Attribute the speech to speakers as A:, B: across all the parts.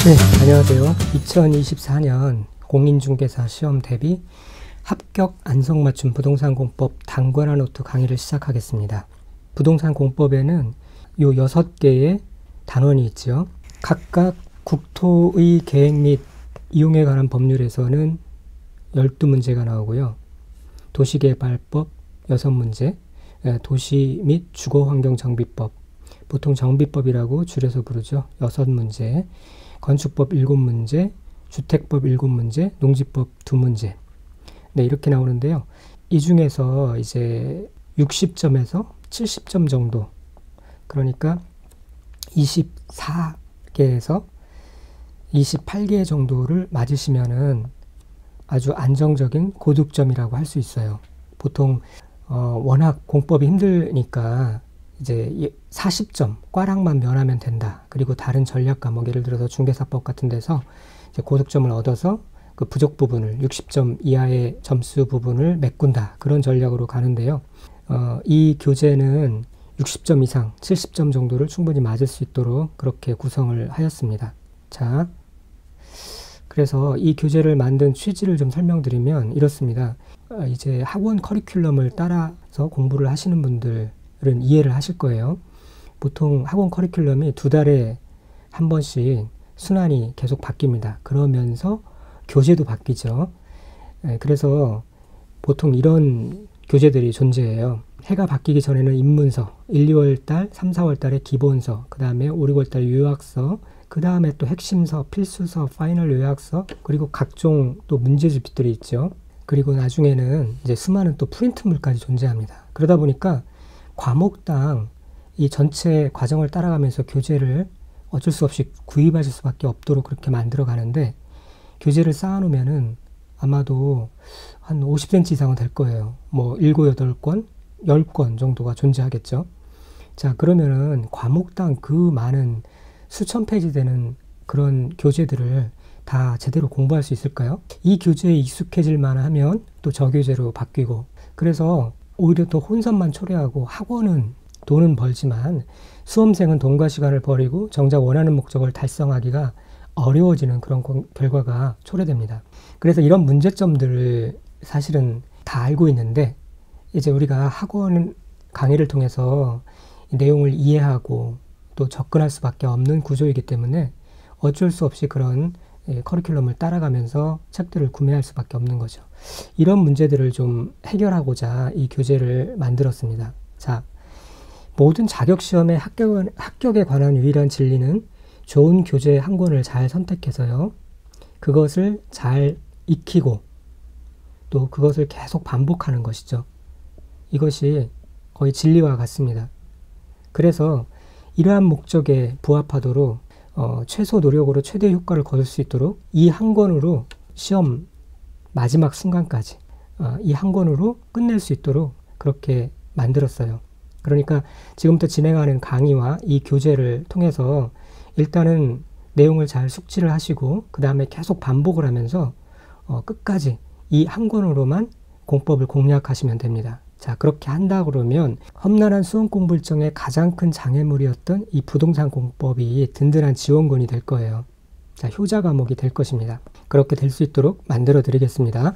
A: 네, 안녕하세요. 2024년 공인중개사 시험 대비 합격 안성맞춤 부동산 공법 단권화 노트 강의를 시작하겠습니다. 부동산 공법에는 요 6개의 단원이 있죠. 각각 국토의 계획 및 이용에 관한 법률에서는 12문제가 나오고요. 도시개발법 6문제, 도시 및 주거환경정비법, 보통 정비법이라고 줄여서 부르죠. 6문제, 건축법 7문제, 주택법 7문제, 농지법 2문제. 네, 이렇게 나오는데요. 이 중에서 이제 60점에서 70점 정도, 그러니까 24개에서 28개 정도를 맞으시면은 아주 안정적인 고득점이라고 할 수 있어요. 보통 워낙 공법이 힘드니까 이제 40점 꽈락만 면하면 된다. 그리고 다른 전략 과목, 예를 들어서 중개사법 같은 데서 이제 고득점을 얻어서 그 부족 부분을 60점 이하의 점수 부분을 메꾼다. 그런 전략으로 가는데요. 이 교재는 60점 이상 70점 정도를 충분히 맞을 수 있도록 그렇게 구성을 하였습니다. 자, 그래서 이 교재를 만든 취지를 좀 설명드리면 이렇습니다. 이제 학원 커리큘럼을 따라서 공부를 하시는 분들은 이해를 하실 거예요. 보통 학원 커리큘럼이 2달에 한 번씩 순환이 계속 바뀝니다. 그러면서 교재도 바뀌죠. 그래서 보통 이런 교재들이 존재해요. 해가 바뀌기 전에는 입문서, 1, 2월달, 3, 4월달에 기본서, 그 다음에 5, 6월달 요약서, 그 다음에 또 핵심서, 필수서, 파이널 요약서, 그리고 각종 또 문제집들이 있죠. 그리고 나중에는 이제 수많은 또 프린트물까지 존재합니다. 그러다 보니까 과목당 이 전체 과정을 따라가면서 교재를 어쩔 수 없이 구입하실 수밖에 없도록 그렇게 만들어 가는데, 교재를 쌓아놓으면은 아마도 한 50cm 이상은 될 거예요. 뭐 7, 8권, 10권 정도가 존재하겠죠. 자, 그러면은 과목당 그 많은 수천 페이지 되는 그런 교재들을 다 제대로 공부할 수 있을까요? 이 교재에 익숙해질만 하면 또 저 교재로 바뀌고, 그래서 오히려 또 혼선만 초래하고 학원은 돈은 벌지만 수험생은 돈과 시간을 버리고 정작 원하는 목적을 달성하기가 어려워지는 그런 결과가 초래됩니다. 그래서 이런 문제점들을 사실은 다 알고 있는데, 이제 우리가 학원 강의를 통해서 내용을 이해하고 또 접근할 수밖에 없는 구조이기 때문에 어쩔 수 없이 그런 커리큘럼을 따라가면서 책들을 구매할 수밖에 없는 거죠. 이런 문제들을 좀 해결하고자 이 교재를 만들었습니다. 자, 모든 자격시험의 합격에 관한 유일한 진리는 좋은 교재 한 권을 잘 선택해서요, 그것을 잘 익히고 또 그것을 계속 반복하는 것이죠. 이것이 거의 진리와 같습니다. 그래서 이러한 목적에 부합하도록 최소 노력으로 최대 효과를 거둘 수 있도록 이 한 권으로 시험 마지막 순간까지 이 한 권으로 끝낼 수 있도록 그렇게 만들었어요. 그러니까 지금부터 진행하는 강의와 이 교재를 통해서 일단은 내용을 잘 숙지를 하시고 그 다음에 계속 반복을 하면서 끝까지 이 한 권으로만 공법을 공략하시면 됩니다. 자, 그렇게 한다 그러면 험난한 수험 공부 일정의 가장 큰 장애물이었던 이 부동산 공법이 든든한 지원군이 될 거예요. 자, 효자 과목이 될 것입니다. 그렇게 될 수 있도록 만들어 드리겠습니다.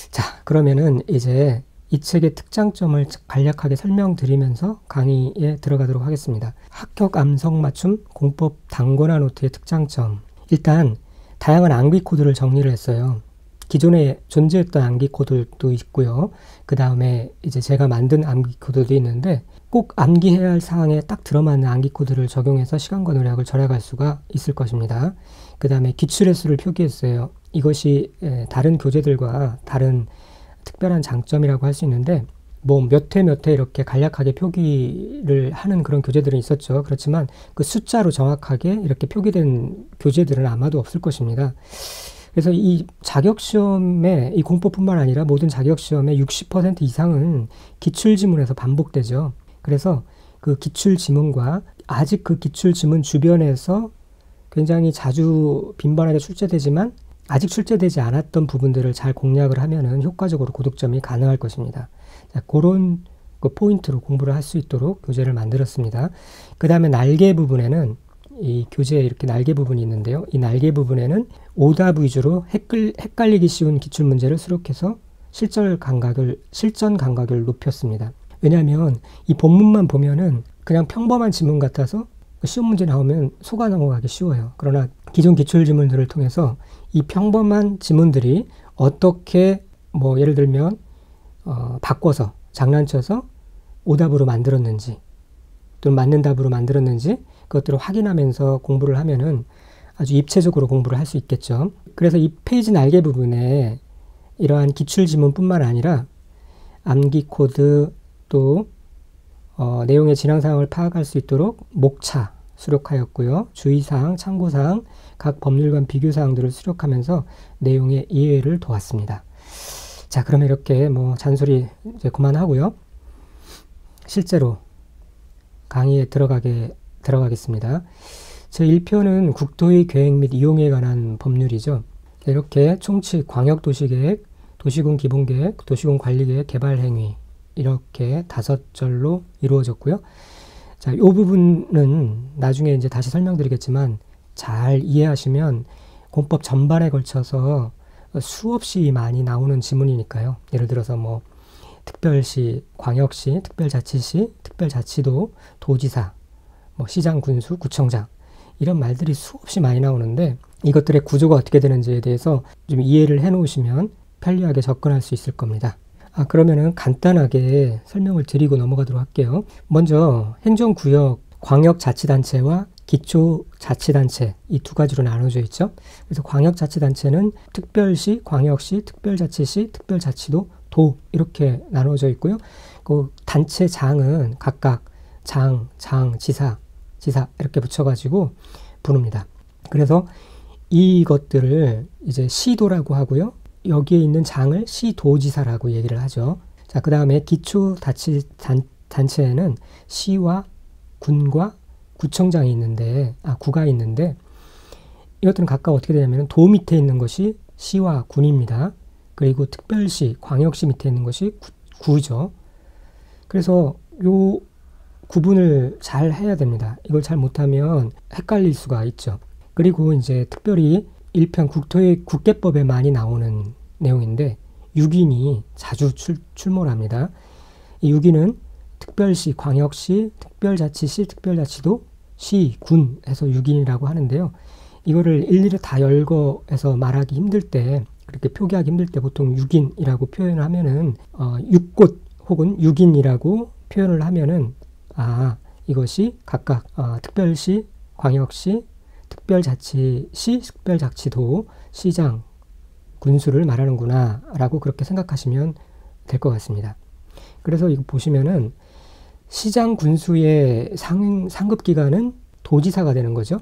A: 자, 그러면은 이제 이 책의 특장점을 간략하게 설명드리면서 강의에 들어가도록 하겠습니다. 합격 안성맞춤 공법 단권화 노트의 특장점. 일단 다양한 암기 코드를 정리를 했어요. 기존에 존재했던 암기 코드도 있고요. 그 다음에 이제 제가 만든 암기 코드도 있는데, 꼭 암기해야 할 사항에 딱 들어맞는 암기 코드를 적용해서 시간과 노력을 절약할 수가 있을 것입니다. 그 다음에 기출의 수를 표기했어요. 이것이 다른 교재들과 다른 특별한 장점이라고 할 수 있는데, 뭐 몇 회 몇 회 이렇게 간략하게 표기를 하는 그런 교재들은 있었죠. 그렇지만 그 숫자로 정확하게 이렇게 표기된 교재들은 아마도 없을 것입니다. 그래서 이 자격시험에, 이 공법뿐만 아니라 모든 자격시험의 60% 이상은 기출지문에서 반복되죠. 그래서 그 기출지문과 아직 그 기출지문 주변에서 굉장히 자주 빈번하게 출제되지만 아직 출제되지 않았던 부분들을 잘 공략을 하면은 효과적으로 고득점이 가능할 것입니다. 자, 그런 그 포인트로 공부를 할 수 있도록 교재를 만들었습니다. 그 다음에 날개 부분에는 이 교재에 이렇게 날개 부분이 있는데요. 이 날개 부분에는 오답 위주로 헷갈리기 쉬운 기출문제를 수록해서 실전 감각을 높였습니다. 왜냐하면 이 본문만 보면은 그냥 평범한 지문 같아서 시험 문제 나오면 속아 넘어가기 쉬워요. 그러나 기존 기출지문들을 통해서 이 평범한 지문들이 어떻게 예를 들면 바꿔서 장난쳐서 오답으로 만들었는지 또는 맞는 답으로 만들었는지 그것들을 확인하면서 공부를 하면은 아주 입체적으로 공부를 할 수 있겠죠. 그래서 이 페이지 날개 부분에 이러한 기출지문뿐만 아니라 암기 코드 또 내용의 진행 상황을 파악할 수 있도록 목차 수록하였고요. 주의사항, 참고사항, 각 법률 간 비교사항들을 수록하면서 내용의 이해를 도왔습니다. 자, 그러면 이렇게 잔소리 이제 그만하고요. 실제로 강의에 들어가겠습니다. 제 1편은 국토의 계획 및 이용에 관한 법률이죠. 이렇게 총칙, 광역도시계획, 도시군 기본계획, 도시군 관리계획, 개발행위 이렇게 5절로 이루어졌고요. 자, 이 부분은 나중에 이제 다시 설명드리겠지만 잘 이해하시면 공법 전반에 걸쳐서 수없이 많이 나오는 지문이니까요. 예를 들어서 특별시, 광역시, 특별자치시, 특별자치도, 도지사, 시장, 군수, 구청장 이런 말들이 수없이 많이 나오는데 이것들의 구조가 어떻게 되는지에 대해서 좀 이해를 해 놓으시면 편리하게 접근할 수 있을 겁니다. 그러면은 간단하게 설명을 드리고 넘어가도록 할게요. 먼저 행정구역, 광역자치단체와 기초자치단체 이 두 가지로 나눠져 있죠. 그래서 광역자치단체는 특별시, 광역시, 특별자치시, 특별자치도, 도 이렇게 나눠져 있고요. 그 단체장은 각각 장, 지사 이렇게 붙여가지고 부릅니다. 그래서 이것들을 이제 시도라고 하고요. 여기에 있는 장을 시도지사라고 얘기를 하죠. 자, 그 다음에 기초자치단체에는 시와 군과 구청장이 있는데, 구가 있는데, 이것들은 각각 어떻게 되냐면 도 밑에 있는 것이 시와 군입니다. 그리고 특별시, 광역시 밑에 있는 것이 구죠. 그래서 요 구분을 잘 해야 됩니다. 이걸 잘 못하면 헷갈릴 수가 있죠. 그리고 이제 특별히 1편 국계법에 많이 나오는 내용인데 6인이 자주 출몰 합니다. 이 6인은 특별시, 광역시, 특별자치시, 특별자치도, 시, 군 해서 6인이라고 하는데요. 이거를 일일이 다 열거해서 말하기 힘들 때, 그렇게 표기하기 힘들 때 보통 6인이라고 표현을 하면은 6곳 혹은 6인이라고 표현을 하면은 이것이 각각 특별시, 광역시, 특별자치시, 특별자치도, 시장, 군수를 말하는구나 라고 그렇게 생각하시면 될 것 같습니다. 그래서 이거 보시면은 시장, 군수의 상급기관은 도지사가 되는 거죠.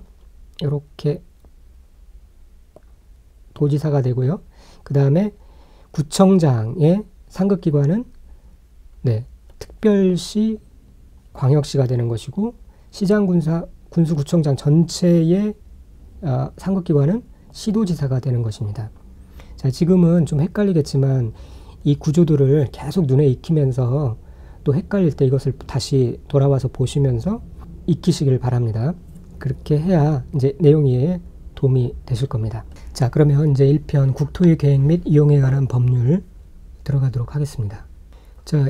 A: 이렇게 도지사가 되고요. 그 다음에 구청장의 상급기관은 특별시, 광역시가 되는 것이고 시장, 군수, 구청장 전체의 상급기관은 시도지사가 되는 것입니다. 자, 지금은 좀 헷갈리겠지만 이 구조들을 계속 눈에 익히면서 또 헷갈릴 때 이것을 다시 돌아와서 보시면서 익히시길 바랍니다. 그렇게 해야 이제 내용 이해에 도움이 되실 겁니다. 자, 그러면 이제 1편 국토의 계획 및 이용에 관한 법률 들어가도록 하겠습니다. 자,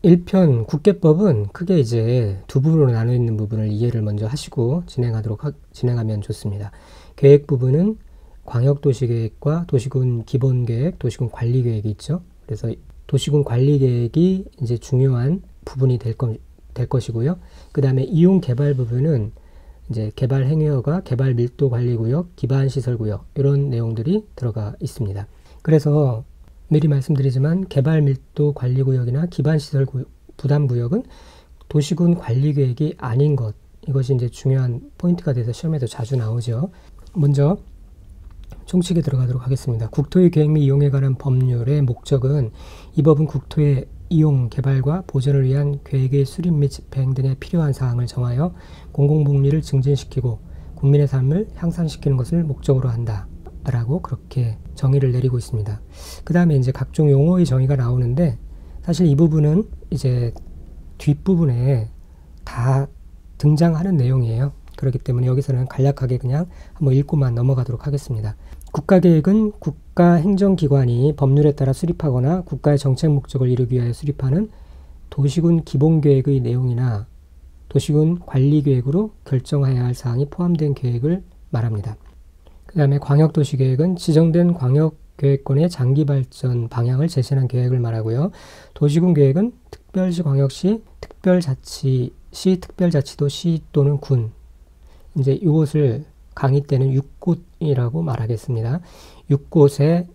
A: 1편 국계법은 크게 이제 두 부분으로 나눠 있는 부분을 이해를 먼저 하시고 진행하면 좋습니다. 계획 부분은 광역도시계획과 도시군 기본계획, 도시군 관리계획이 있죠. 그래서 도시군 관리계획이 이제 중요한 부분이 될 것이고요. 그 다음에 이용 개발 부분은 이제 개발 행위허가, 개발 밀도 관리구역, 기반 시설구역 이런 내용들이 들어가 있습니다. 그래서 미리 말씀드리지만 개발 밀도 관리구역이나 기반 시설 부담구역은 도시군 관리계획이 아닌 것, 이것이 이제 중요한 포인트가 돼서 시험에도 자주 나오죠. 먼저 총칙에 들어가도록 하겠습니다. 국토의 계획 및 이용에 관한 법률의 목적은 이 법은 국토의 이용, 개발과 보존을 위한 계획의 수립 및 집행 등에 필요한 사항을 정하여 공공복리를 증진시키고 국민의 삶을 향상시키는 것을 목적으로 한다 라고 그렇게 정의를 내리고 있습니다. 그 다음에 이제 각종 용어의 정의가 나오는데 사실 이 부분은 이제 뒷부분에 다 등장하는 내용이에요. 그렇기 때문에 여기서는 간략하게 그냥 한번 읽고만 넘어가도록 하겠습니다. 국가계획은 국가행정기관이 법률에 따라 수립하거나 국가의 정책 목적을 이루기 위하여 수립하는 도시군 기본계획의 내용이나 도시군 관리계획으로 결정해야 할 사항이 포함된 계획을 말합니다. 그 다음에 광역도시계획은 지정된 광역계획권의 장기발전 방향을 제시하는 계획을 말하고요. 도시군 계획은 특별시, 광역시, 특별자치시, 특별자치도, 시 또는 군, 이제 이곳을 강의 때는 6곳이라고 말하겠습니다. 6곳의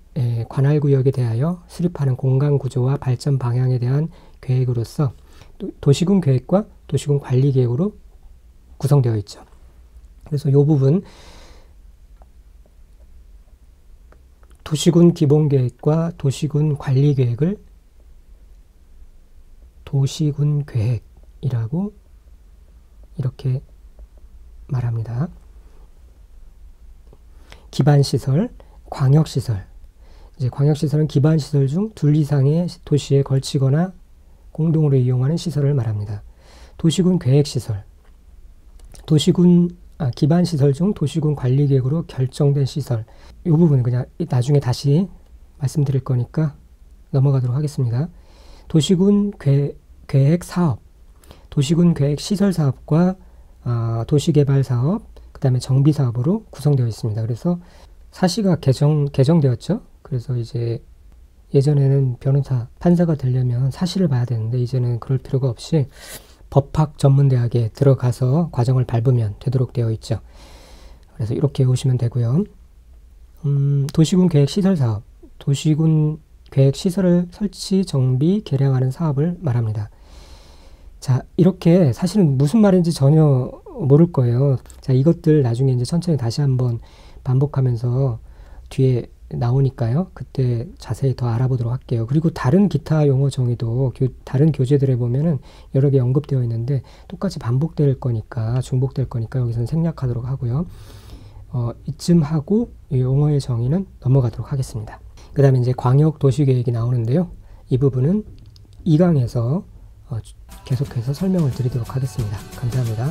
A: 관할구역에 대하여 수립하는 공간구조와 발전 방향에 대한 계획으로서 도시군 계획과 도시군 관리계획으로 구성되어 있죠. 그래서 이 부분 도시군 기본계획과 도시군 관리계획을 도시군 계획이라고 이렇게 말합니다. 기반시설, 광역시설. 이제 광역시설은 기반시설 중 둘 이상의 도시에 걸치거나 공동으로 이용하는 시설을 말합니다. 도시군 계획시설. 기반시설 중 도시군 관리계획으로 결정된 시설. 이 부분은 그냥 나중에 다시 말씀드릴 거니까 넘어가도록 하겠습니다. 도시군 계획 사업. 도시군 계획 시설 사업과 도시개발 사업, 그 다음에 정비 사업으로 구성되어 있습니다. 그래서 사시가 개정되었죠. 그래서 이제 예전에는 변호사, 판사가 되려면 사시를 봐야 되는데 이제는 그럴 필요가 없이 법학 전문대학에 들어가서 과정을 밟으면 되도록 되어 있죠. 그래서 이렇게 오시면 되고요. 도시군 계획 시설 사업, 도시군 계획 시설을 설치, 정비, 개량하는 사업을 말합니다. 자, 이렇게 사실은 무슨 말인지 전혀 모를 거예요. 자, 이것들 나중에 이제 천천히 다시 한번 반복하면서 뒤에 나오니까요. 그때 자세히 더 알아보도록 할게요. 그리고 다른 기타 용어 정의도 다른 교재들에 보면은 여러 개 언급되어 있는데 똑같이 반복될 거니까, 중복될 거니까 여기서는 생략하도록 하고요. 이쯤 하고 이 용어의 정의는 넘어가도록 하겠습니다. 그 다음에 이제 광역 도시계획이 나오는데요. 이 부분은 2강에서 계속해서 설명을 드리도록 하겠습니다. 감사합니다.